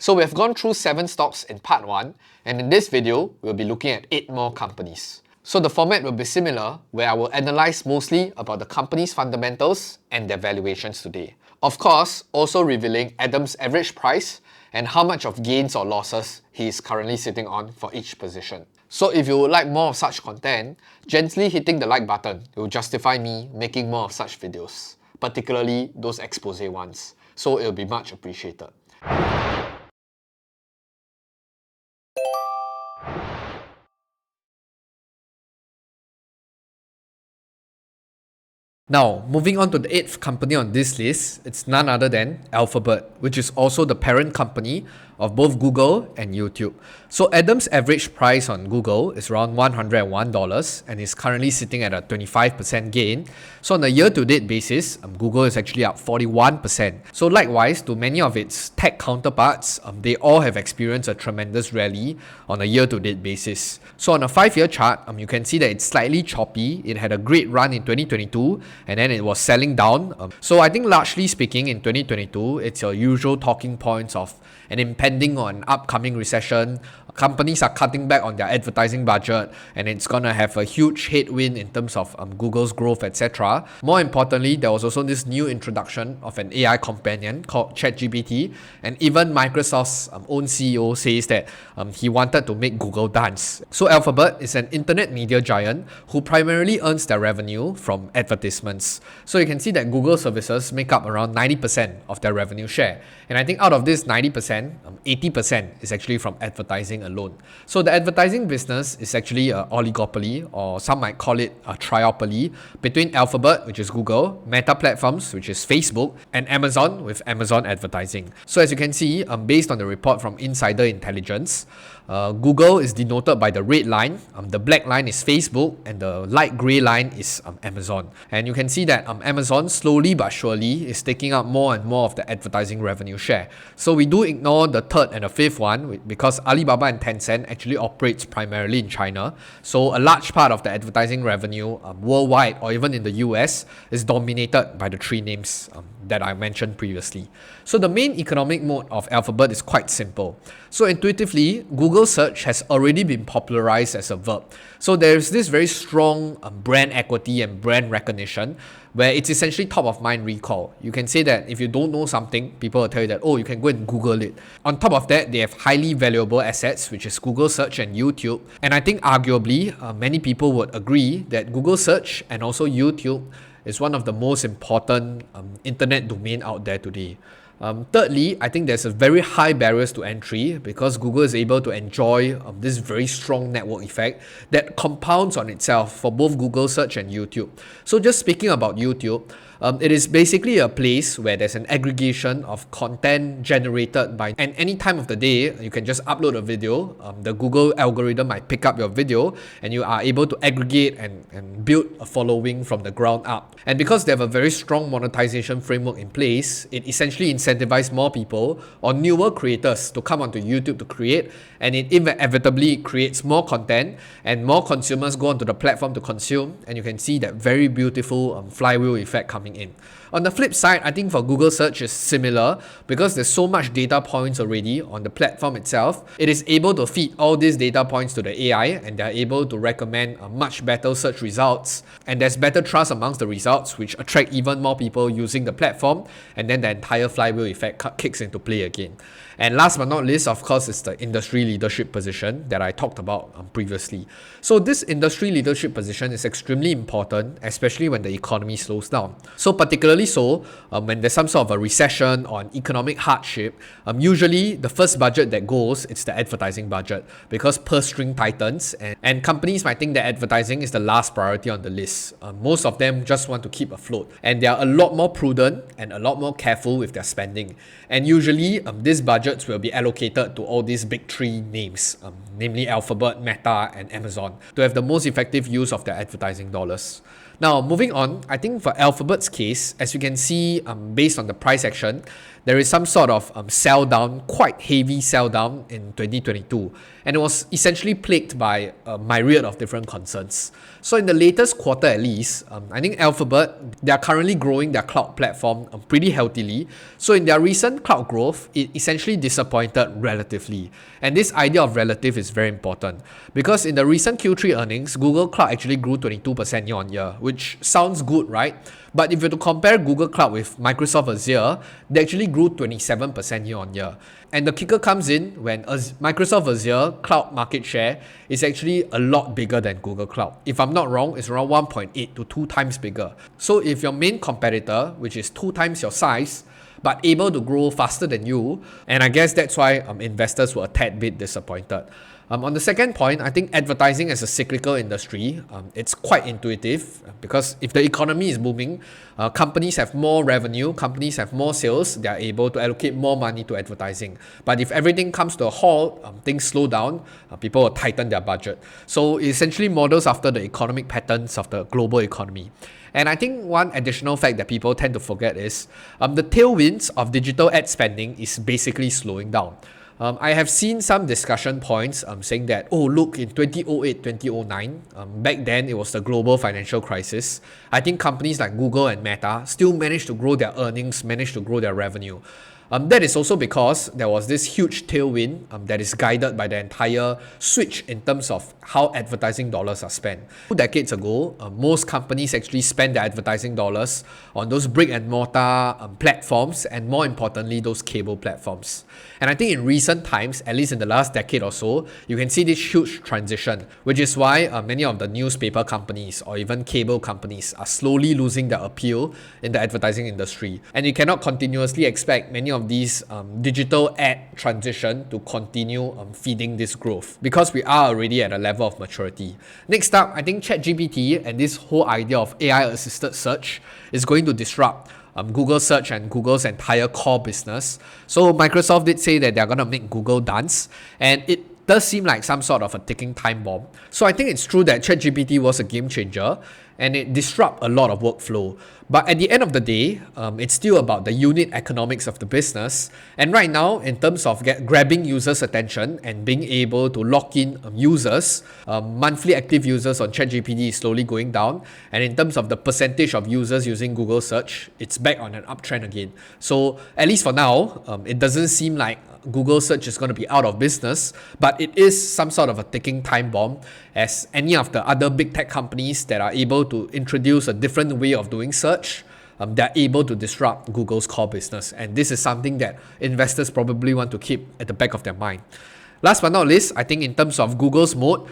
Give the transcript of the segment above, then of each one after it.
So we have gone through 7 stocks in part 1, and in this video, we'll be looking at 8 more companies. So the format will be similar, where I will analyze mostly about the company's fundamentals and their valuations today. Of course, also revealing Adam's average price and how much of gains or losses he is currently sitting on for each position. So if you would like more of such content, gently hitting the like button will justify me making more of such videos, particularly those expose ones. So it will be much appreciated. Now, moving on to the 8th company on this list, it's none other than Alphabet, which is also the parent company of both Google and YouTube. So Adam's average price on Google is around $101 and is currently sitting at a 25% gain. So on a year-to-date basis, Google is actually up 41%. So likewise, to many of its tech counterparts, they all have experienced a tremendous rally on a year-to-date basis. So on a 5-year chart, you can see that it's slightly choppy. It had a great run in 2022 and then it was selling down. So I think largely speaking in 2022, it's your usual talking points of an impending or an upcoming recession. Companies are cutting back on their advertising budget and it's gonna have a huge headwind in terms of Google's growth, etc. More importantly, there was also this new introduction of an AI companion called ChatGPT, and even Microsoft's own CEO says that he wanted to make Google dance. So Alphabet is an internet media giant who primarily earns their revenue from advertisements. So you can see that Google services make up around 90% of their revenue share. And I think out of this 90%, 80% is actually from advertising alone. So the advertising business is actually an oligopoly, or some might call it a triopoly, between Alphabet, which is Google, Meta Platforms, which is Facebook, and Amazon with Amazon advertising. So as you can see, based on the report from Insider Intelligence, Google is denoted by the red line, the black line is Facebook, and the light grey line is Amazon. And you can see that Amazon slowly but surely is taking up more and more of the advertising revenue share. So we do ignore the third and the fifth one because Alibaba and Tencent actually operates primarily in China. So a large part of the advertising revenue worldwide or even in the US is dominated by the 3 names that I mentioned previously. So the main economic mode of Alphabet is quite simple. So intuitively, Google search has already been popularized as a verb. So there's this very strong brand equity and brand recognition where it's essentially top of mind recall. You can say that if you don't know something, people will tell you that, oh, you can go and Google it. On top of that, they have highly valuable assets, which is Google search and YouTube. And I think arguably, many people would agree that Google search and also YouTube is one of the most important internet domain out there today. Thirdly, I think there's a very high barriers to entry because Google is able to enjoy this very strong network effect that compounds on itself for both Google search and YouTube. So just speaking about YouTube, it is basically a place where there's an aggregation of content generated by, and any time of the day, you can just upload a video. The Google algorithm might pick up your video and you are able to aggregate and build a following from the ground up. And because they have a very strong monetization framework in place, it essentially incentivizes more people or newer creators to come onto YouTube to create, and it inevitably creates more content and more consumers go onto the platform to consume, and you can see that very beautiful flywheel effect coming in. On the flip side, I think for Google search is similar because there's so much data points already on the platform itself. It is able to feed all these data points to the AI and they're able to recommend much better search results, and there's better trust amongst the results, which attract even more people using the platform, and then the entire flywheel effect kicks into play again. And last but not least, of course, is the industry leadership position that I talked about previously. So this industry leadership position is extremely important, especially when the economy slows down. So particularly so, when there's some sort of a recession or an economic hardship, usually the first budget that goes, it's the advertising budget because purse string tightens and companies might think that advertising is the last priority on the list. Most of them just want to keep afloat and they are a lot more prudent and a lot more careful with their spending. And usually these budgets will be allocated to all these big 3 names, namely Alphabet, Meta, and Amazon, to have the most effective use of their advertising dollars. Now, moving on, I think for Alphabet's case, as you can see based on the price action, there is some sort of sell down, quite heavy sell down in 2022. And it was essentially plagued by a myriad of different concerns. So in the latest quarter at least, I think Alphabet, they are currently growing their cloud platform pretty healthily. So in their recent cloud growth, it essentially disappointed relatively. And this idea of relative is very important because in the recent Q3 earnings, Google Cloud actually grew 22% year on year, which sounds good, right? But if you were to compare Google Cloud with Microsoft Azure, they actually grew 27% year on year. And the kicker comes in when Microsoft Azure cloud market share is actually a lot bigger than Google Cloud. If I'm not wrong, it's around 1.8 to 2 times bigger. So if your main competitor, which is 2 times your size, but able to grow faster than you, and I guess that's why investors were a tad bit disappointed. On the second point, I think advertising as a cyclical industry, it's quite intuitive because if the economy is booming, companies have more revenue, companies have more sales, they are able to allocate more money to advertising. But if everything comes to a halt, things slow down, people will tighten their budget. So it essentially models after the economic patterns of the global economy. And I think one additional fact that people tend to forget is the tailwinds of digital ad spending is basically slowing down. I have seen some discussion points saying that, oh, look, in 2008, 2009, back then it was the global financial crisis. I think companies like Google and Meta still managed to grow their earnings, managed to grow their revenue. That is also because there was this huge tailwind that is guided by the entire switch in terms of how advertising dollars are spent. 2 decades ago, most companies actually spend their advertising dollars on those brick and mortar platforms and more importantly, those cable platforms. And I think in recent times, at least in the last decade or so, you can see this huge transition, which is why many of the newspaper companies or even cable companies are slowly losing their appeal in the advertising industry. And you cannot continuously expect many of these digital ad transition to continue feeding this growth because we are already at a level of maturity. Next up, I think ChatGPT and this whole idea of AI-assisted search is going to disrupt Google search and Google's entire core business. So Microsoft did say that they're going to make Google dance, and it does seem like some sort of a ticking time bomb. So I think it's true that ChatGPT was a game changer and it disrupts a lot of workflow. But at the end of the day, it's still about the unit economics of the business. And right now, in terms of grabbing users' attention and being able to lock in users, monthly active users on ChatGPT is slowly going down. And in terms of the percentage of users using Google search, it's back on an uptrend again. So at least for now, it doesn't seem like Google search is going to be out of business, but it is some sort of a ticking time bomb as any of the other big tech companies that are able to introduce a different way of doing search, they're able to disrupt Google's core business. And this is something that investors probably want to keep at the back of their mind. Last but not least, I think in terms of Google's moat,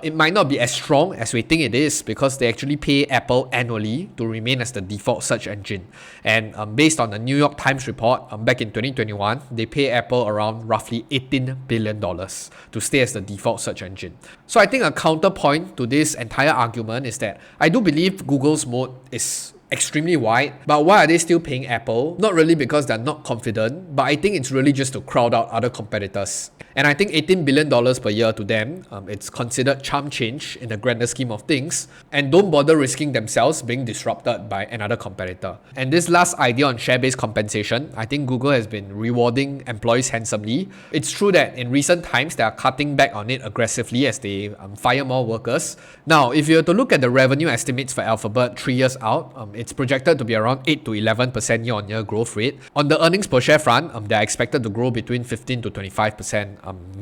it might not be as strong as we think it is because they actually pay Apple annually to remain as the default search engine. And based on the New York Times report, back in 2021, they pay Apple around roughly $18 billion to stay as the default search engine. So I think a counterpoint to this entire argument is that I do believe Google's moat is extremely wide, but why are they still paying Apple? Not really because they're not confident, but I think it's really just to crowd out other competitors. And I think $18 billion per year to them, it's considered chump change in the grander scheme of things, and don't bother risking themselves being disrupted by another competitor. And this last idea on share-based compensation, I think Google has been rewarding employees handsomely. It's true that in recent times, they are cutting back on it aggressively as they fire more workers. Now, if you were to look at the revenue estimates for Alphabet 3 years out, it's projected to be around 8 to 11% year-on-year growth rate. On the earnings per share front, they're expected to grow between 15 to 25%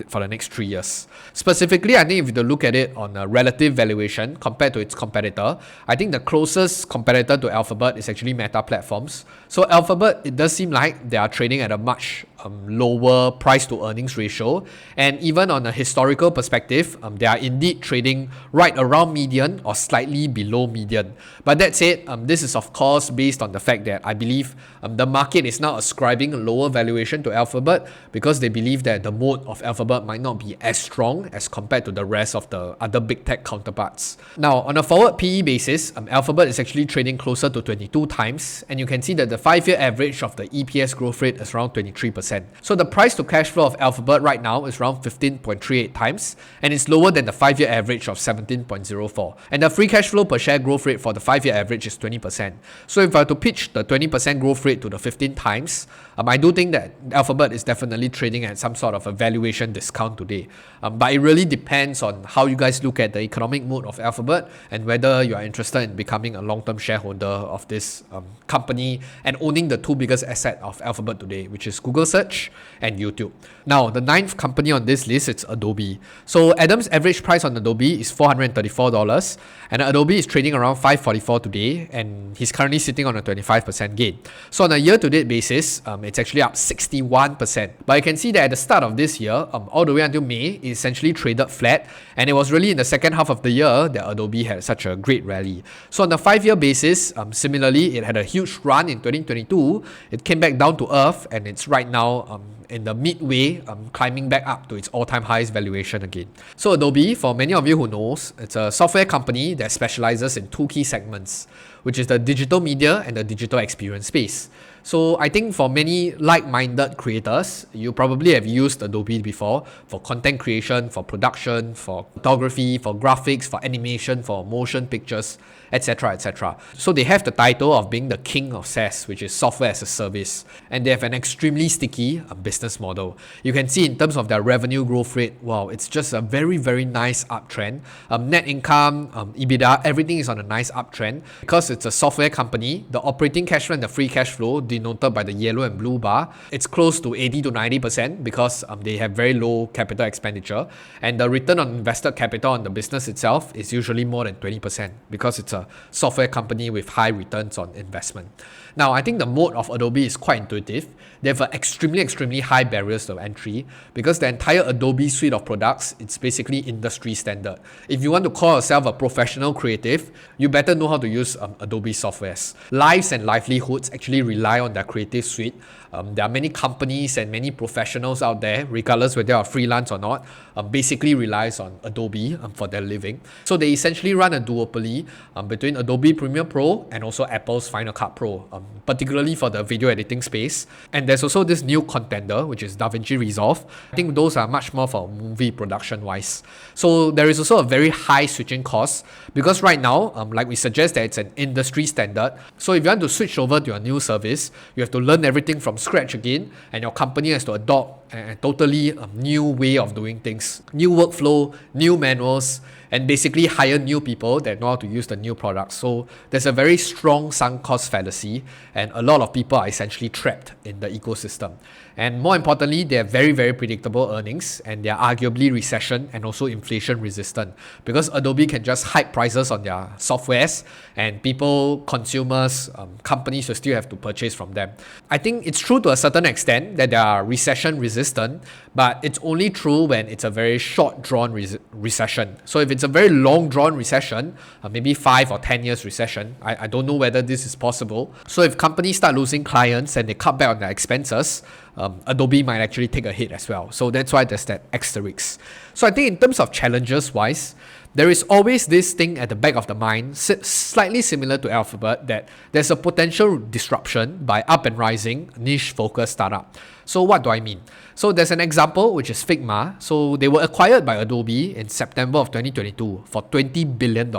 for the next 3 years. Specifically, I think if you look at it on a relative valuation compared to its competitor, I think the closest competitor to Alphabet is actually Meta Platforms. So Alphabet, it does seem like they are trading at a much lower price to earnings ratio, and even on a historical perspective, they are indeed trading right around median or slightly below median. But that said, this is of course based on the fact that I believe the market is now ascribing a lower valuation to Alphabet because they believe that the moat of Alphabet might not be as strong as compared to the rest of the other big tech counterparts. Now, on a forward PE basis, Alphabet is actually trading closer to 22 times, and you can see that the 5-year average of the EPS growth rate is around 23%. So the price to cash flow of Alphabet right now is around 15.38 times, and it's lower than the 5-year average of 17.04. And the free cash flow per share growth rate for the 5-year average is 20%. 20%. So if I were to pitch the 20% growth rate to the 15 times, I do think that Alphabet is definitely trading at some sort of a valuation discount today. But it really depends on how you guys look at the economic mood of Alphabet and whether you are interested in becoming a long-term shareholder of this company and owning the two biggest assets of Alphabet today, which is Google Search and YouTube. Now, the ninth company on this list, it's Adobe. So Adam's average price on Adobe is $434, and Adobe is trading around $544 today, and he's currently sitting on a 25% gain. So on a year-to-date basis, it's actually up 61%. But you can see that at the start of this year, all the way until May, it essentially traded flat, and it was really in the second half of the year that Adobe had such a great rally. So on a 5-year basis, similarly, it had a huge run in 2022. It came back down to earth, and it's right now in the midway, climbing back up to its all-time highest valuation again. So Adobe, for many of you who knows, it's a software company that specializes in two key segments, which is the digital media and the digital experience space. So I think for many like-minded creators, you probably have used Adobe before for content creation, for production, for photography, for graphics, for animation, for motion pictures, etc., etc. So they have the title of being the king of SaaS, which is software as a service, and they have an extremely sticky business model. You can see in terms of their revenue growth rate, wow, it's just a very, very nice uptrend. Net income, EBITDA, everything is on a nice uptrend. Because it's a software company, the operating cash flow and the free cash flow, denoted by the yellow and blue bar, it's close to 80 to 90% because they have very low capital expenditure, and the return on invested capital on the business itself is usually more than 20% because it's a software company with high returns on investment. Now, I think the mode of Adobe is quite intuitive. They have extremely high barriers to entry because the entire Adobe suite of products, it's basically industry standard. If you want to call yourself a professional creative, you better know how to use Adobe softwares. Lives and livelihoods actually rely on their creative suite. There are many companies and many professionals out there, regardless whether they are freelance or not, basically relies on Adobe for their living. So they essentially run a duopoly between Adobe Premiere Pro and also Apple's Final Cut Pro, particularly for the video editing space. And there's also this new contender, which is DaVinci Resolve. I think those are much more for movie production wise. So there is also a very high switching cost because right now, like we suggest that it's an industry standard. So if you want to switch over to a new service, you have to learn everything from scratch again, and your company has to adopt a totally new way of doing things, new workflow, new manuals, and basically hire new people that know how to use the new products. So there's a very strong sunk cost fallacy, and a lot of people are essentially trapped in the ecosystem. And more importantly, they have very predictable earnings, and they are arguably recession and also inflation resistant because Adobe can just hike prices on their softwares, and people, consumers, companies will still have to purchase from them. I think it's true to a certain extent that they are recession resistant, but it's only true when it's a very short drawn recession. So if it's a very long drawn recession, maybe 5 or 10 years recession, I don't know whether this is possible. So if companies start losing clients and they cut back on their expenses, Adobe might actually take a hit as well. So that's why there's that asterisk. So I think in terms of challenges wise, there is always this thing at the back of the mind, slightly similar to Alphabet, that there's a potential disruption by up and rising niche-focused startup. So what do I mean? So there's an example, which is Figma. So they were acquired by Adobe in September of 2022 for $20 billion.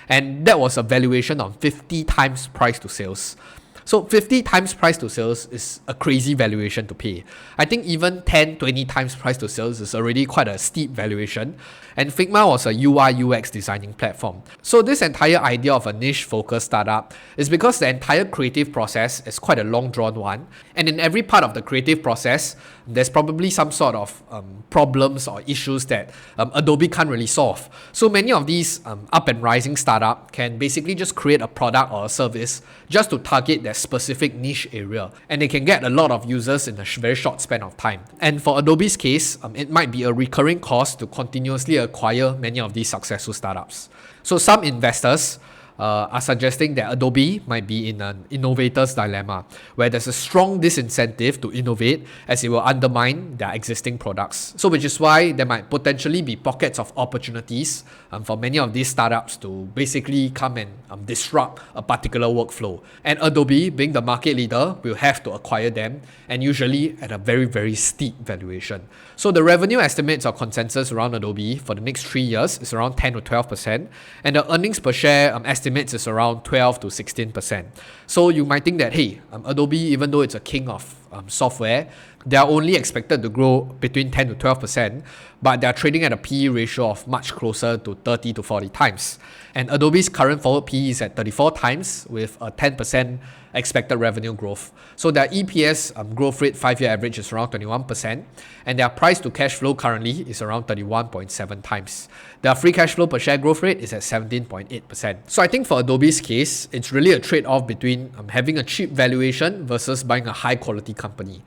And that was a valuation of 50 times price to sales. So 50 times price to sales is a crazy valuation to pay. I think even 10, 20 times price to sales is already quite a steep valuation. And Figma was a UI UX designing platform. So this entire idea of a niche focused startup is because the entire creative process is quite a long drawn one. And in every part of the creative process, there's probably some sort of problems or issues that Adobe can't really solve. So many of these up and rising startup can basically just create a product or a service just to target their specific niche area. And they can get a lot of users in a very short span of time. And for Adobe's case, it might be a recurring cost to continuously acquire many of these successful startups. So some investors are suggesting that Adobe might be in an innovator's dilemma, where there's a strong disincentive to innovate as it will undermine their existing products. So which is why there might potentially be pockets of opportunities for many of these startups to basically come and disrupt a particular workflow. And Adobe, being the market leader, will have to acquire them, and usually at a very steep valuation. So the revenue estimates or consensus around Adobe for the next 3 years is around 10 to 12%, and the earnings per share estimated estimates is around 12 to 16%. So you might think that, hey, Adobe, even though it's a king of software, they are only expected to grow between 10 to 12%, but they are trading at a PE ratio of much closer to 30 to 40 times. And Adobe's current forward PE is at 34 times with a 10% expected revenue growth. So their EPS growth rate 5-year average is around 21%, and their price to cash flow currently is around 31.7 times. Their free cash flow per share growth rate is at 17.8%. So I think for Adobe's case, it's really a trade-off between having a cheap valuation versus buying a high quality company.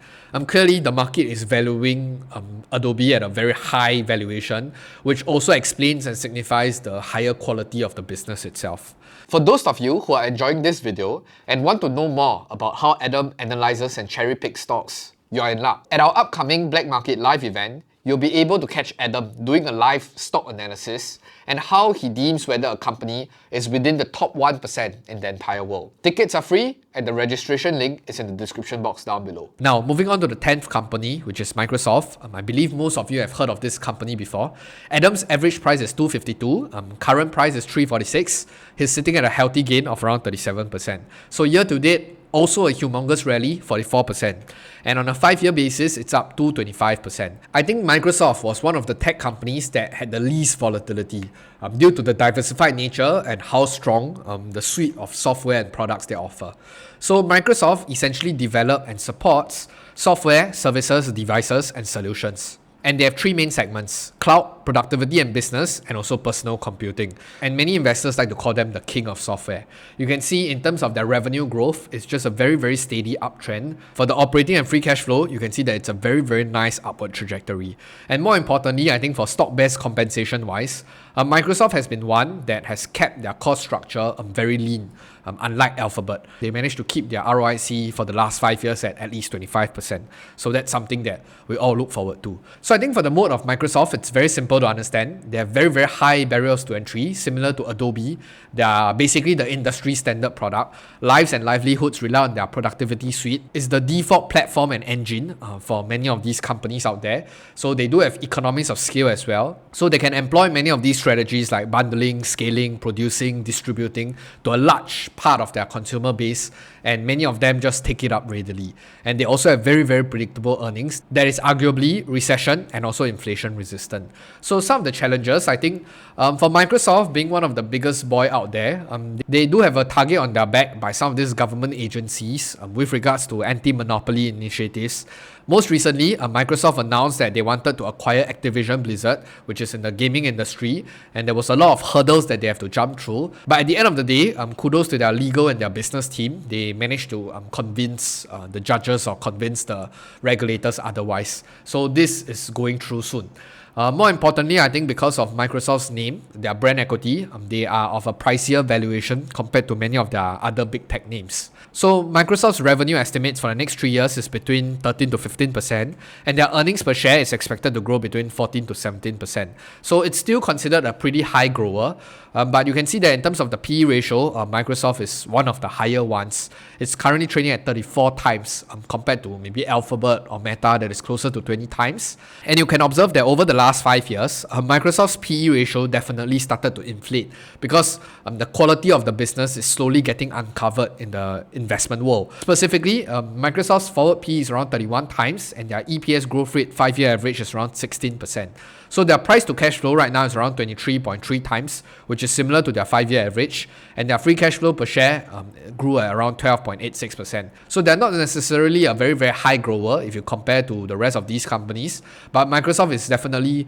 Clearly the market is valuing Adobe at a very high valuation, which also explains and signifies the higher quality of the business itself. For those of you who are enjoying this video and want to know more about how Adam analyzes and cherry picks stocks, you're in luck. At our upcoming Black Market Live event, you'll be able to catch Adam doing a live stock analysis and how he deems whether a company is within the top 1% in the entire world. Tickets are free and the registration link is in the description box down below. Now, moving on to the 10th company, which is Microsoft. I believe most of you have heard of this company before. Adam's average price is $252, current price is $346. He's sitting at a healthy gain of around 37%. So year to date, also a humongous rally, 44%. And on a 5-year basis, it's up to 25%. I think Microsoft was one of the tech companies that had the least volatility due to the diversified nature and how strong the suite of software and products they offer. So Microsoft essentially develops and supports software, services, devices, and solutions. And they have 3 main segments: cloud, productivity and business, and also personal computing. And many investors like to call them the king of software. You can see in terms of their revenue growth, it's just a very, very steady uptrend. For the operating and free cash flow, you can see that it's a very, very nice upward trajectory. And more importantly, I think for stock-based compensation wise, Microsoft has been one that has kept their cost structure very lean. Unlike Alphabet, they managed to keep their ROIC for the last 5 years at least 25%. So that's something that we all look forward to. So I think for the mode of Microsoft, it's very simple to understand. They have very, very high barriers to entry, similar to Adobe. They are basically the industry standard product. Lives and livelihoods rely on their productivity suite. It's the default platform and engine for many of these companies out there. So they do have economies of scale as well. So they can employ many of these strategies like bundling, scaling, producing, distributing to a large part of their consumer base, and many of them just take it up readily. And they also have very, very predictable earnings that is arguably recession and also inflation resistant. So some of the challenges, I think, for Microsoft being one of the biggest boy out there, they do have a target on their back by some of these government agencies with regards to anti-monopoly initiatives. Most recently, Microsoft announced that they wanted to acquire Activision Blizzard, which is in the gaming industry, and there was a lot of hurdles that they have to jump through. But at the end of the day, kudos to their legal and their business team. They managed to convince the judges or convince the regulators otherwise. So this is going through soon. More importantly, I think because of Microsoft's name, their brand equity, they are of a pricier valuation compared to many of their other big tech names. So Microsoft's revenue estimates for the next 3 years is between 13 to 15%, and their earnings per share is expected to grow between 14 to 17%. So it's still considered a pretty high grower, but you can see that in terms of the PE ratio, Microsoft is one of the higher ones. It's currently trading at 34 times compared to maybe Alphabet or Meta that is closer to 20 times. And you can observe that over the last 5 years, Microsoft's PE ratio definitely started to inflate because the quality of the business is slowly getting uncovered in the investment world. Specifically, Microsoft's forward PE is around 31 times and their EPS growth rate 5-year average is around 16%. So their price to cash flow right now is around 23.3 times, which is similar to their 5-year average, and their free cash flow per share grew at around 12.86%. So they're not necessarily a very, very high grower if you compare to the rest of these companies, but Microsoft is definitely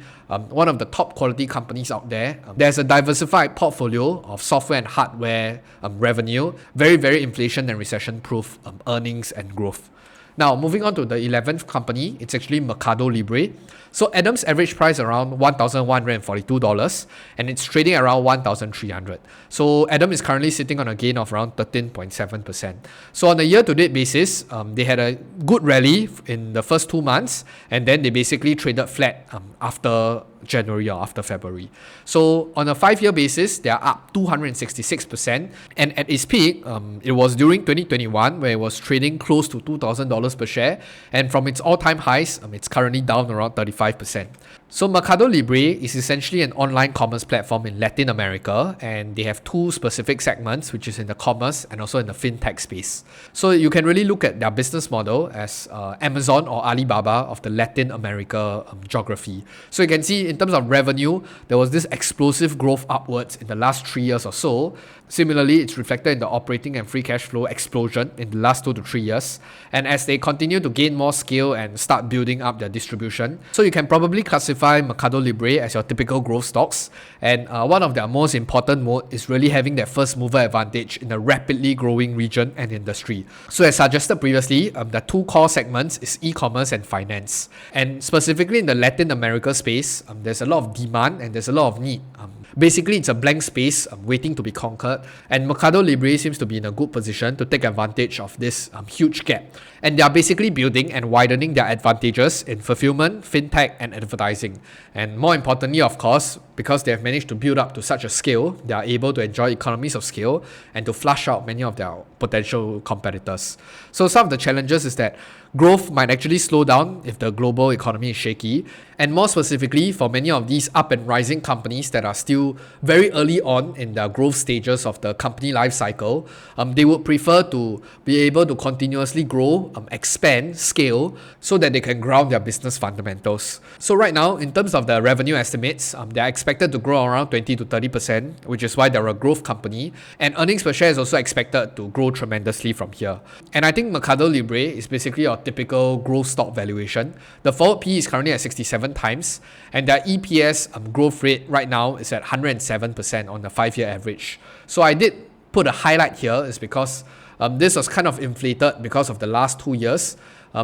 one of the top quality companies out there. There's a diversified portfolio of software and hardware revenue, very, very inflation and recession proof earnings and growth. Now, moving on to the 11th company, it's actually Mercado Libre. So Adam's average price around $1,142 and it's trading around $1,300. So Adam is currently sitting on a gain of around 13.7%. So on a year-to-date basis, they had a good rally in the first 2 months and then they basically traded flat after January or after February. So on a 5-year basis, they are up 266%. And at its peak, it was during 2021 where it was trading close to $2,000 per share. And from its all-time highs, it's currently down around 35%. So Mercado Libre is essentially an online commerce platform in Latin America, and they have two specific segments, which is in the commerce and also in the fintech space. So you can really look at their business model as Amazon or Alibaba of the Latin America geography. So you can see in terms of revenue, there was this explosive growth upwards in the last 3 years or so. Similarly, it's reflected in the operating and free cash flow explosion in the last 2 to 3 years. And as they continue to gain more scale and start building up their distribution, so you can probably classify Mercado Libre as your typical growth stocks. And one of their most important mode is really having that first mover advantage in a rapidly growing region and industry. So as suggested previously, the two core segments is e-commerce and finance. And specifically in the Latin America space, there's a lot of demand and there's a lot of need. Basically, it's a blank space waiting to be conquered, and Mercado Libre seems to be in a good position to take advantage of this huge gap. And they are basically building and widening their advantages in fulfillment, fintech, and advertising. And more importantly, of course, because they have managed to build up to such a scale, they are able to enjoy economies of scale and to flush out many of their potential competitors. So some of the challenges is that growth might actually slow down if the global economy is shaky. And more specifically, for many of these up and rising companies that are still very early on in their growth stages of the company life cycle, they would prefer to be able to continuously grow, expand, scale, so that they can ground their business fundamentals. So right now, in terms of the revenue estimates, they are expected to grow around 20 to 30%, which is why they're a growth company. And earnings per share is also expected to grow tremendously from here. And I think Mercado Libre is basically your typical growth stock valuation. The forward P is currently at 67 times, and their EPS growth rate right now is at 107% on the 5-year average. So I did put a highlight here is because this was kind of inflated because of the last 2 years.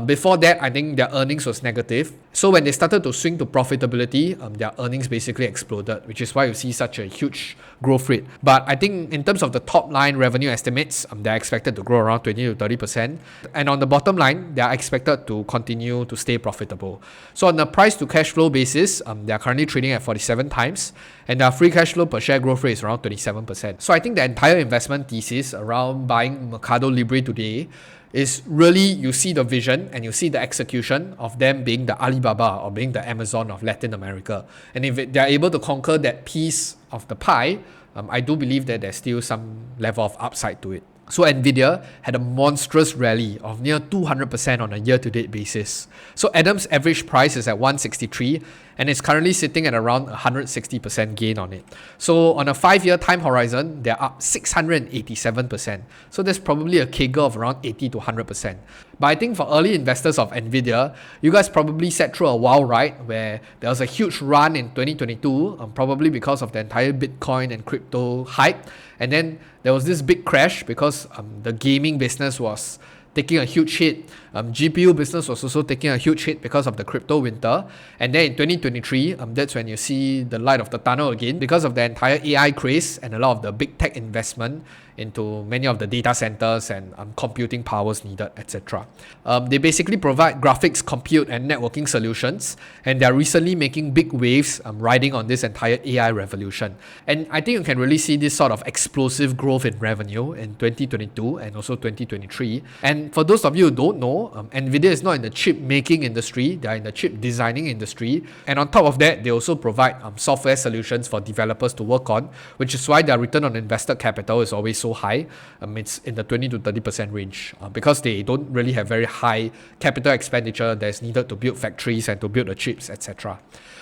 Before that, I think their earnings was negative. So when they started to swing to profitability, their earnings basically exploded, which is why you see such a huge growth rate. But I think in terms of the top line revenue estimates, they're expected to grow around 20 to 30%. And on the bottom line, they are expected to continue to stay profitable. So on the price to cash flow basis, they are currently trading at 47 times, and their free cash flow per share growth rate is around 27%. So I think the entire investment thesis around buying Mercado Libre today is really you see the vision and you see the execution of them being the Alibaba or being the Amazon of Latin America. And if they're able to conquer that piece of the pie, I do believe that there's still some level of upside to it. So Nvidia had a monstrous rally of near 200% on a year-to-date basis. So Adam's average price is at 163 and it's currently sitting at around 160% gain on it. So on a 5-year time horizon, they're up 687%. So there's probably a CAGR of around 80 to 100%. But I think for early investors of Nvidia, you guys probably sat through a wow ride where there was a huge run in 2022, probably because of the entire Bitcoin and crypto hype. And then there was this big crash because the gaming business was taking a huge hit. GPU business was also taking a huge hit because of the crypto winter. And then in 2023, that's when you see the light of the tunnel again because of the entire AI craze and a lot of the big tech investment into many of the data centers and computing powers needed, etc. They basically provide graphics, compute, and networking solutions, and they're recently making big waves riding on this entire AI revolution. And I think you can really see this sort of explosive growth in revenue in 2022 and also 2023. And for those of you who don't know, Nvidia is not in the chip making industry, they're in the chip designing industry. And on top of that, they also provide software solutions for developers to work on, which is why their return on invested capital is always so high. It's in the 20 to 30% range because they don't really have very high capital expenditure that's needed to build factories and to build the chips, etc.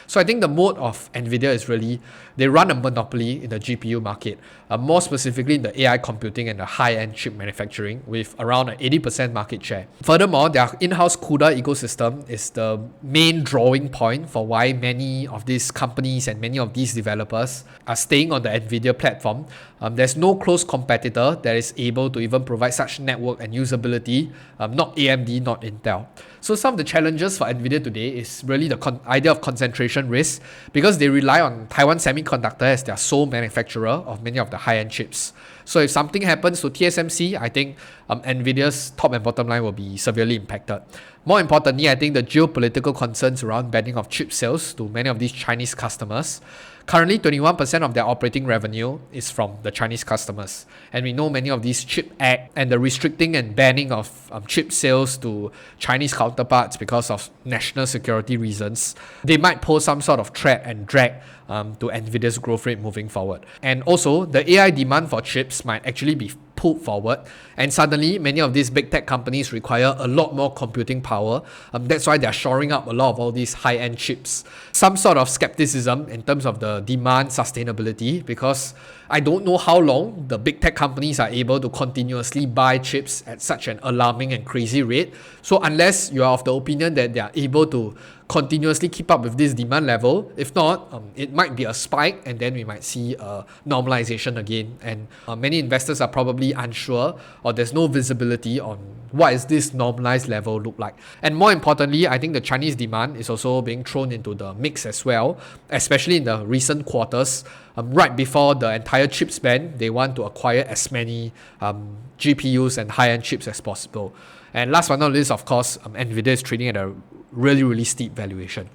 So I think the mode of Nvidia is really, they run a monopoly in the GPU market, more specifically in the AI computing and the high-end chip manufacturing with around an 80% market share. Furthermore, their in-house CUDA ecosystem is the main drawing point for why many of these companies and many of these developers are staying on the Nvidia platform. There's no close competitor that is able to even provide such network and usability, not AMD, not Intel. So some of the challenges for Nvidia today is really the idea of concentration risk because they rely on Taiwan Semiconductor as their sole manufacturer of many of the high-end chips. So if something happens to TSMC, I think Nvidia's top and bottom line will be severely impacted. More importantly, I think the geopolitical concerns around banning of chip sales to many of these Chinese customers. Currently, 21% of their operating revenue is from the Chinese customers. And we know many of these chip act and the restricting and banning of chip sales to Chinese counterparts because of national security reasons, they might pose some sort of threat and drag to Nvidia's growth rate moving forward. And also, the AI demand for chips might actually be pulled forward, and suddenly many of these big tech companies require a lot more computing power. That's why they're shoring up a lot of all these high-end chips. Some sort of skepticism in terms of the demand sustainability, because I don't know how long the big tech companies are able to continuously buy chips at such an alarming and crazy rate. So unless you are of the opinion that they are able to continuously keep up with this demand level, if not, it might be a spike and then we might see a normalization again. And many investors are probably unsure, or there's no visibility on what is this normalized level look like. And more importantly, I think the Chinese demand is also being thrown into the mix as well, especially in the recent quarters. Right before the entire chips ban, they want to acquire as many GPUs and high-end chips as possible. And last but not least, of course, Nvidia is trading at a really steep valuation.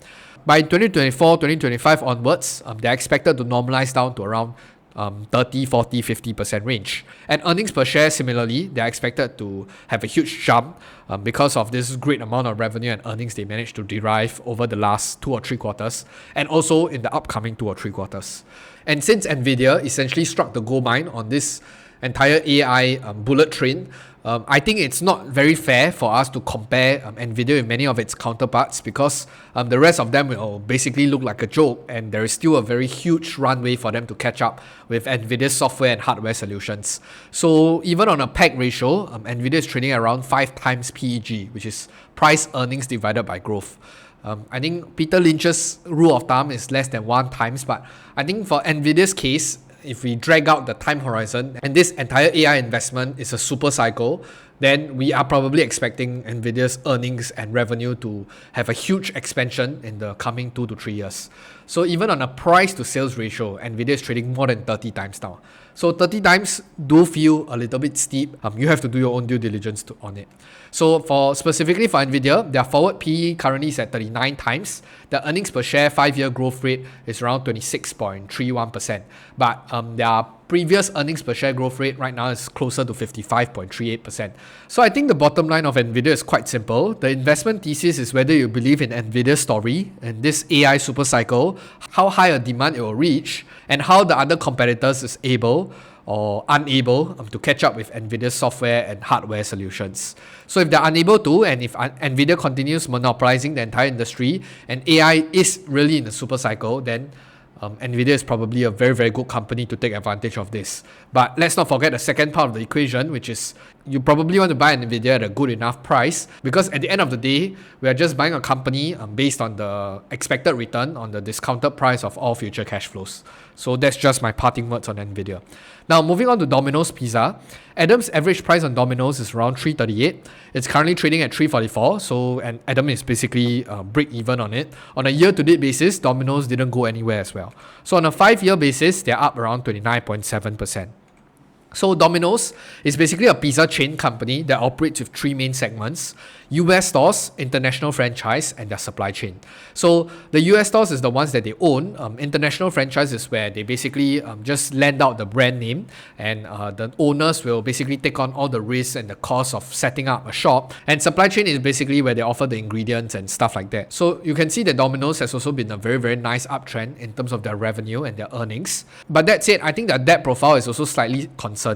By 2024, 2025 onwards, they're expected to normalize down to around 30, 40, 50% range. And earnings per share, similarly, they're expected to have a huge jump because of this great amount of revenue and earnings they managed to derive over the last 2 or 3 quarters, and also in the upcoming 2 or 3 quarters. And since Nvidia essentially struck the gold mine on this entire AI bullet train, I think it's not very fair for us to compare Nvidia with many of its counterparts, because the rest of them will basically look like a joke, and there is still a very huge runway for them to catch up with Nvidia's software and hardware solutions. So even on a PEG ratio, Nvidia is trading around 5 times PEG, which is price earnings divided by growth. I think Peter Lynch's rule of thumb is less than 1 times, but I think for Nvidia's case, if we drag out the time horizon and this entire AI investment is a super cycle, then we are probably expecting Nvidia's earnings and revenue to have a huge expansion in the coming 2 to 3 years. So even on a price to sales ratio, Nvidia is trading more than 30 times now. So 30 times do feel a little bit steep. You have to do your own due diligence on it. So specifically for Nvidia, their forward PE currently is at 39 times. The earnings per share 5-year growth rate is around 26.31%. But their previous earnings per share growth rate right now is closer to 55.38%. So I think the bottom line of Nvidia is quite simple. The investment thesis is whether you believe in Nvidia's story and this AI super cycle, how high a demand it will reach, and how the other competitors is able or unable to catch up with Nvidia's software and hardware solutions. So if they're unable to, and if Nvidia continues monopolizing the entire industry and AI is really in a super cycle, then Nvidia is probably a very good company to take advantage of this. But let's not forget the second part of the equation, which is you probably want to buy Nvidia at a good enough price, because at the end of the day, we are just buying a company based on the expected return on the discounted price of all future cash flows. So that's just my parting words on Nvidia. Now moving on to Domino's Pizza. Adam's average price on Domino's is around $3.38. It's currently trading at $3.44, and Adam is basically break even on it. On a year-to-date basis, Domino's didn't go anywhere as well. So on a 5-year basis, they're up around 29.7%. So Domino's is basically a pizza chain company that operates with 3 main segments: US stores, international franchise, and their supply chain. So the US stores is the ones that they own. International franchise is where they basically just lend out the brand name, and the owners will basically take on all the risks and the cost of setting up a shop. And supply chain is basically where they offer the ingredients and stuff like that. So you can see that Domino's has also been a very nice uptrend in terms of their revenue and their earnings. But that said, I think their debt profile is also slightly concerning.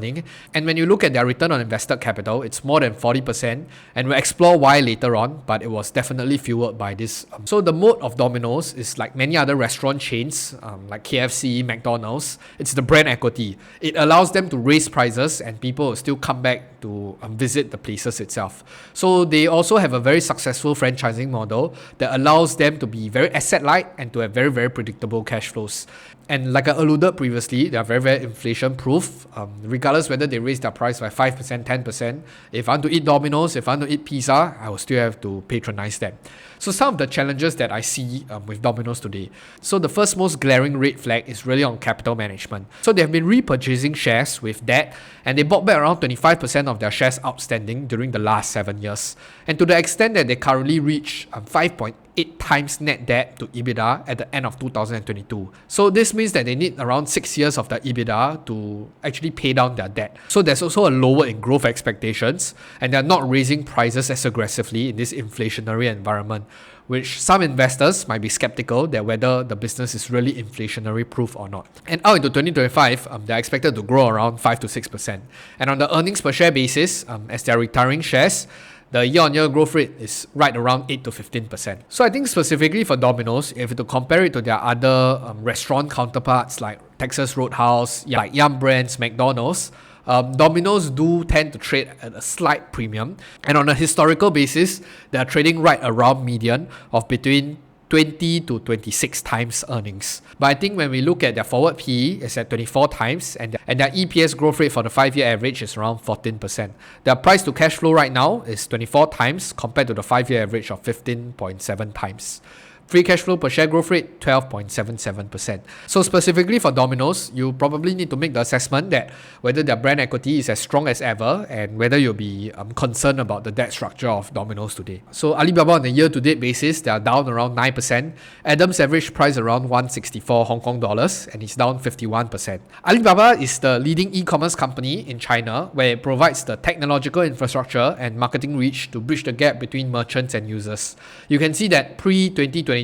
And when you look at their return on invested capital, it's more than 40%, and we'll explore why later on, but it was definitely fueled by this. So the mode of Domino's is like many other restaurant chains, like KFC, McDonald's. It's the brand equity. It allows them to raise prices and people will still come back to visit the places itself. So they also have a very successful franchising model that allows them to be very asset light and to have very predictable cash flows. And like I alluded previously, they are very inflation proof. Regardless whether they raise their price by 5%, 10%, if I want to eat Domino's, if I want to eat pizza, I will still have to patronize them. So some of the challenges that I see with Domino's today. So the first most glaring red flag is really on capital management. So they have been repurchasing shares with debt, and they bought back around 25% of their shares outstanding during the last 7 years. And to the extent that they currently reach 5.8 times net debt to EBITDA at the end of 2022. So this means that they need around 6 years of the EBITDA to actually pay down their debt. So there's also a lower in growth expectations, and they're not raising prices as aggressively in this inflationary environment, which some investors might be skeptical that whether the business is really inflationary proof or not. And out into 2025, they're expected to grow around 5 to 6%. And on the earnings per share basis, as they're retiring shares, the year-on-year growth rate is right around 8 to 15%. So I think specifically for Domino's, if you to compare it to their other restaurant counterparts like Texas Roadhouse, like Yum Brands, McDonald's, Domino's do tend to trade at a slight premium, and on a historical basis, they are trading right around median of between 20 to 26 times earnings. But I think when we look at their forward PE, it's at 24 times, and their EPS growth rate for the 5-year average is around 14%. Their price to cash flow right now is 24 times compared to the 5-year average of 15.7 times. Free cash flow per share growth rate, 12.77%. So specifically for Domino's, you probably need to make the assessment that whether their brand equity is as strong as ever and whether you'll be concerned about the debt structure of Domino's today. So Alibaba on a year-to-date basis, they are down around 9%. Adam's average price around 164 Hong Kong dollars, and it's down 51%. Alibaba is the leading e-commerce company in China, where it provides the technological infrastructure and marketing reach to bridge the gap between merchants and users. You can see that pre-2020,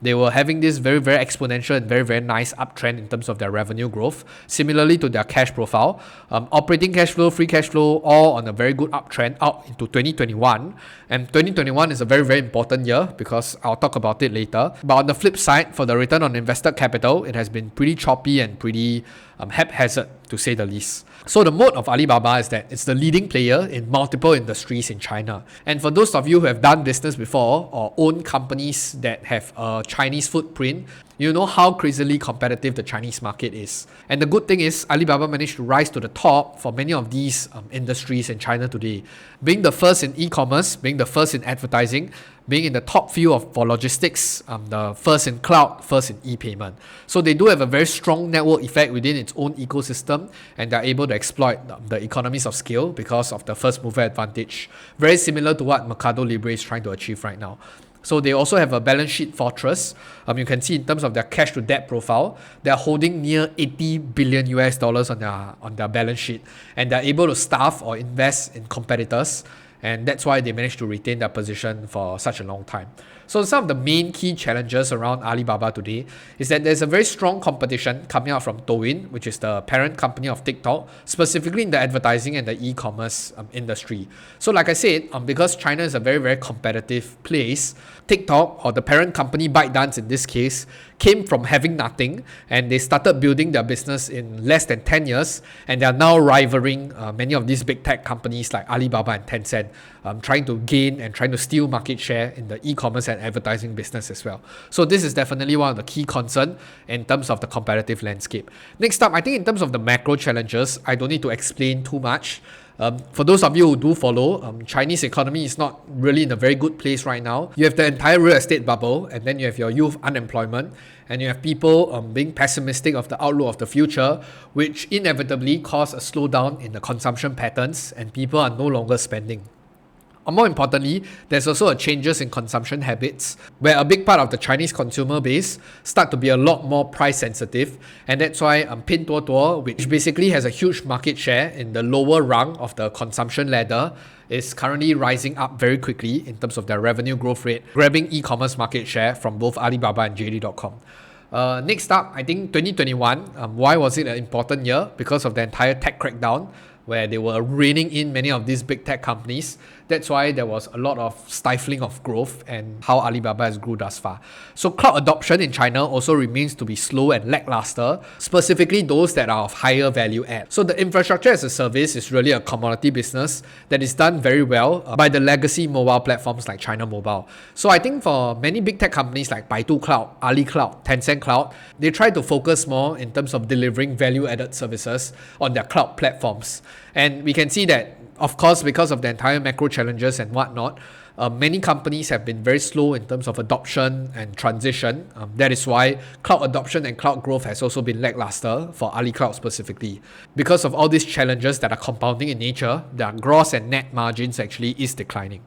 they were having this very exponential and very nice uptrend in terms of their revenue growth. Similarly to their cash profile, operating cash flow, free cash flow, all on a very good uptrend out into 2021. And 2021 is a very important year because I'll talk about it later. But on the flip side, for the return on invested capital, it has been pretty choppy and pretty haphazard, to say the least. So the moat of Alibaba is that it's the leading player in multiple industries in China. And for those of you who have done business before or own companies that have a Chinese footprint, you know how crazily competitive the Chinese market is. And the good thing is Alibaba managed to rise to the top for many of these industries in China today. Being the first in e-commerce, being the first in advertising, being in the top few for logistics, the first in cloud, first in e-payment. So they do have a very strong network effect within its own ecosystem, and they're able to exploit the economies of scale because of the first mover advantage. Very similar to what Mercado Libre is trying to achieve right now. So they also have a balance sheet fortress. You can see in terms of their cash to debt profile, they're holding near 80 billion US dollars on their balance sheet, and they're able to staff or invest in competitors. And that's why they managed to retain their position for such a long time. So some of the main key challenges around Alibaba today is that there's a very strong competition coming out from Douyin, which is the parent company of TikTok, specifically in the advertising and the e-commerce industry. So like I said, because China is a very competitive place, TikTok, or the parent company ByteDance in this case, came from having nothing, and they started building their business in less than 10 years, and they are now rivaling many of these big tech companies like Alibaba and Tencent, trying to gain and trying to steal market share in the e-commerce and advertising business as well. So this is definitely one of the key concerns in terms of the competitive landscape. Next up, I think in terms of the macro challenges, I don't need to explain too much. For those of you who do follow, Chinese economy is not really in a very good place right now. You have the entire real estate bubble, and then you have your youth unemployment, and you have people being pessimistic of the outlook of the future, which inevitably cause a slowdown in the consumption patterns, and people are no longer spending. Or more importantly, there's also a changes in consumption habits, where a big part of the Chinese consumer base start to be a lot more price sensitive, and that's why Pinduoduo, which basically has a huge market share in the lower rung of the consumption ladder, is currently rising up very quickly in terms of their revenue growth rate, grabbing e-commerce market share from both Alibaba and JD.com. Next up, I think 2021, why was it an important year? Because of the entire tech crackdown, where they were reining in many of these big tech companies. That's why there was a lot of stifling of growth and how Alibaba has grew thus far. So cloud adoption in China also remains to be slow and lackluster, specifically those that are of higher value add. So the infrastructure as a service is really a commodity business that is done very well by the legacy mobile platforms like China Mobile. So I think for many big tech companies like Baidu Cloud, Ali Cloud, Tencent Cloud, they try to focus more in terms of delivering value-added services on their cloud platforms. And we can see that, of course, because of the entire macro challenges and whatnot, many companies have been very slow in terms of adoption and transition. That is why cloud adoption and cloud growth has also been lackluster for Ali Cloud specifically. Because of all these challenges that are compounding in nature, their gross and net margins actually is declining.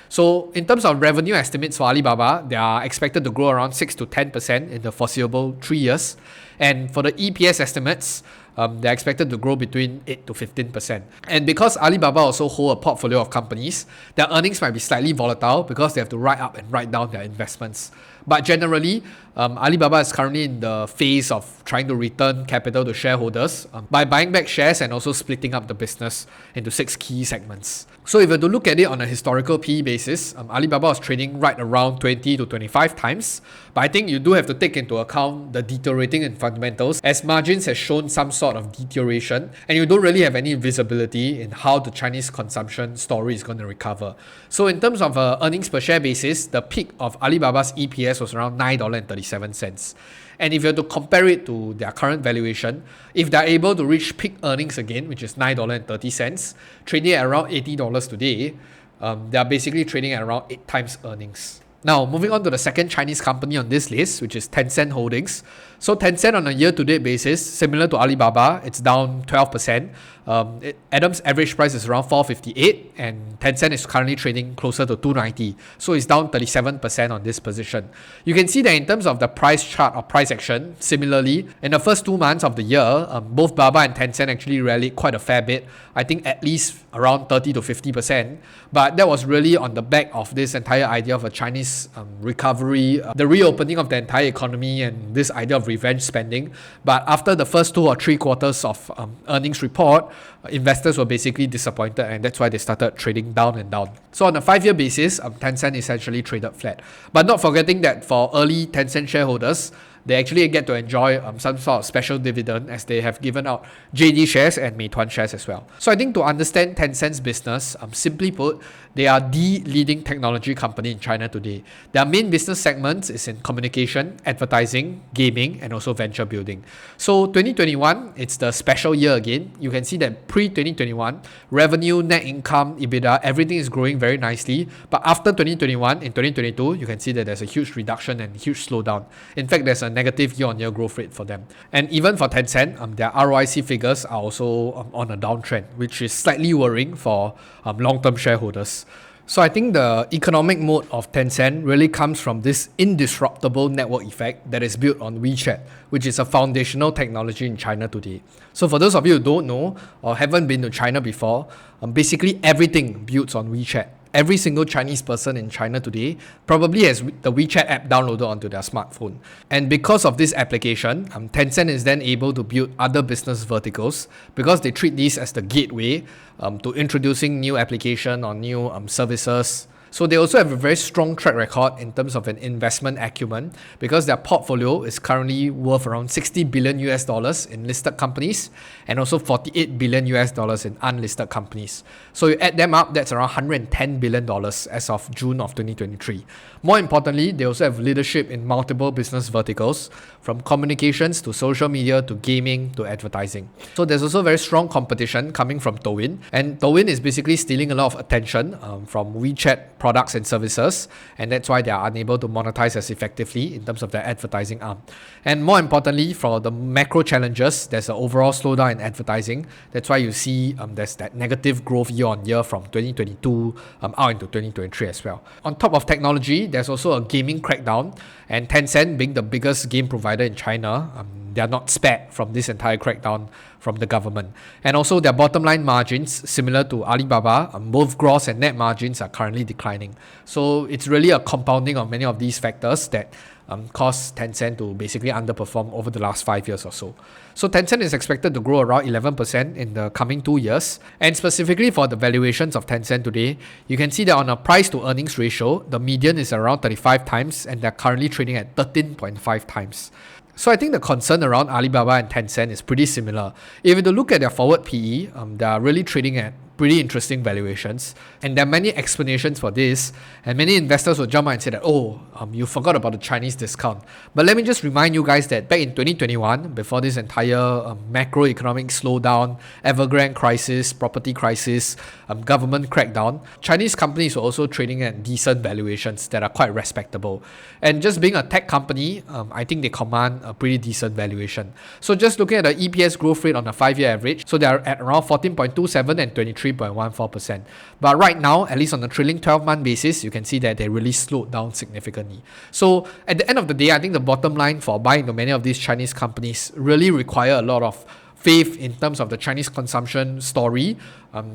So in terms of revenue estimates for Alibaba, they are expected to grow around 6 to 10% in the foreseeable 3 years. And for the EPS estimates, they're expected to grow between 8 to 15%. And because Alibaba also hold a portfolio of companies, their earnings might be slightly volatile because they have to write up and write down their investments. But generally, Alibaba is currently in the phase of trying to return capital to shareholders by buying back shares and also splitting up the business into 6 key segments. So if you were to look at it on a historical PE basis, Alibaba was trading right around 20 to 25 times. But I think you do have to take into account the deteriorating in fundamentals, as margins has shown some sort of deterioration and you don't really have any visibility in how the Chinese consumption story is going to recover. So in terms of earnings per share basis, the peak of Alibaba's EPS was around $9.37. And if you have to compare it to their current valuation, if they're able to reach peak earnings again, which is $9.30, trading at around $80 today, they are basically trading at around 8 times earnings. Now, moving on to the second Chinese company on this list, which is Tencent Holdings. So Tencent on a year-to-date basis, similar to Alibaba, it's down 12%. Adam's average price is around 458 and Tencent is currently trading closer to 290. So it's down 37% on this position. You can see that in terms of the price chart or price action, similarly, in the first 2 months of the year, both Baba and Tencent actually rallied quite a fair bit. I think at least around 30 to 50%. But that was really on the back of this entire idea of a Chinese recovery, the reopening of the entire economy and this idea of revenge spending. But after the first 2 or 3 quarters of earnings report, investors were basically disappointed and that's why they started trading down and down. So on a 5-year basis, Tencent essentially traded flat. But not forgetting that for early Tencent shareholders, they actually get to enjoy some sort of special dividend as they have given out JD shares and Meituan shares as well. So I think to understand Tencent's business, simply put, they are the leading technology company in China today. Their main business segments is in communication, advertising, gaming, and also venture building. So 2021, it's the special year again. You can see that pre-2021, revenue, net income, EBITDA, everything is growing very nicely. But after 2021, in 2022, you can see that there's a huge reduction and huge slowdown. In fact, there's a negative year-on-year growth rate for them. And even for Tencent, their ROIC figures are also on a downtrend, which is slightly worrying for long-term shareholders. So I think the economic mode of Tencent really comes from this indisruptible network effect that is built on WeChat, which is a foundational technology in China today. So for those of you who don't know or haven't been to China before, basically everything builds on WeChat. Every single Chinese person in China today probably has the WeChat app downloaded onto their smartphone. And because of this application, Tencent is then able to build other business verticals because they treat these as the gateway to introducing new application or new services. So they also have a very strong track record in terms of an investment acumen because their portfolio is currently worth around $60 billion in listed companies and also $48 billion in unlisted companies. So you add them up, that's around $110 billion as of June of 2023. More importantly, they also have leadership in multiple business verticals, from communications to social media to gaming to advertising. So there's also very strong competition coming from Douyin, and Douyin is basically stealing a lot of attention from WeChat products and services, and that's why they are unable to monetize as effectively in terms of their advertising arm. And more importantly, for the macro challenges, there's an overall slowdown in advertising. That's why you see there's that negative growth year on year from 2022 out into 2023 as well. On top of technology, there's also a gaming crackdown, and Tencent being the biggest game provider in China, they are not spared from this entire crackdown from the government. And also their bottom line margins, similar to Alibaba, both gross and net margins are currently declining. So it's really a compounding of many of these factors that caused Tencent to basically underperform over the last 5 years or so. So Tencent is expected to grow around 11% in the coming 2 years. And specifically for the valuations of Tencent today, you can see that on a price to earnings ratio, the median is around 35 times and they're currently trading at 13.5 times. So I think the concern around Alibaba and Tencent is pretty similar. If you look at their forward PE, they are really trading at pretty interesting valuations. And there are many explanations for this. And many investors will jump out and say that, you forgot about the Chinese discount. But let me just remind you guys that back in 2021, before this entire macroeconomic slowdown, Evergrande crisis, property crisis, government crackdown, Chinese companies were also trading at decent valuations that are quite respectable. And just being a tech company, I think they command a pretty decent valuation. So just looking at the EPS growth rate on a 5-year average, so they are at around 14.27 and 23.14%. But right now, at least on a trailing 12-month basis, you can see that they really slowed down significantly. So at the end of the day, I think the bottom line for buying into many of these Chinese companies really require a lot of faith in terms of the Chinese consumption story,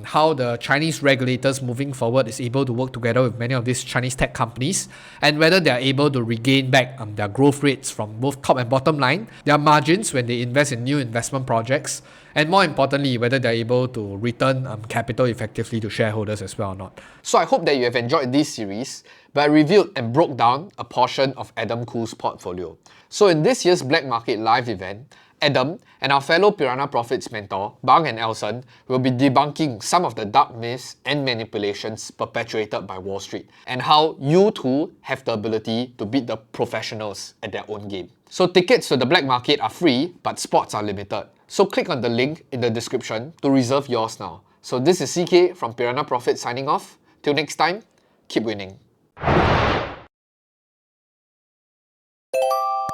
how the Chinese regulators moving forward is able to work together with many of these Chinese tech companies, and whether they are able to regain back their growth rates from both top and bottom line, their margins when they invest in new investment projects, and more importantly, whether they're able to return capital effectively to shareholders as well or not. So I hope that you have enjoyed this series, where I reviewed and broke down a portion of Adam Khoo's portfolio. So in this year's Black Market Live event, Adam and our fellow Piranha Profits mentor, Bang and Elson, will be debunking some of the dark myths and manipulations perpetuated by Wall Street, and how you too have the ability to beat the professionals at their own game. So tickets to the black market are free, but spots are limited. So click on the link in the description to reserve yours now. So this is CK from Piranha Profits signing off. Till next time, keep winning.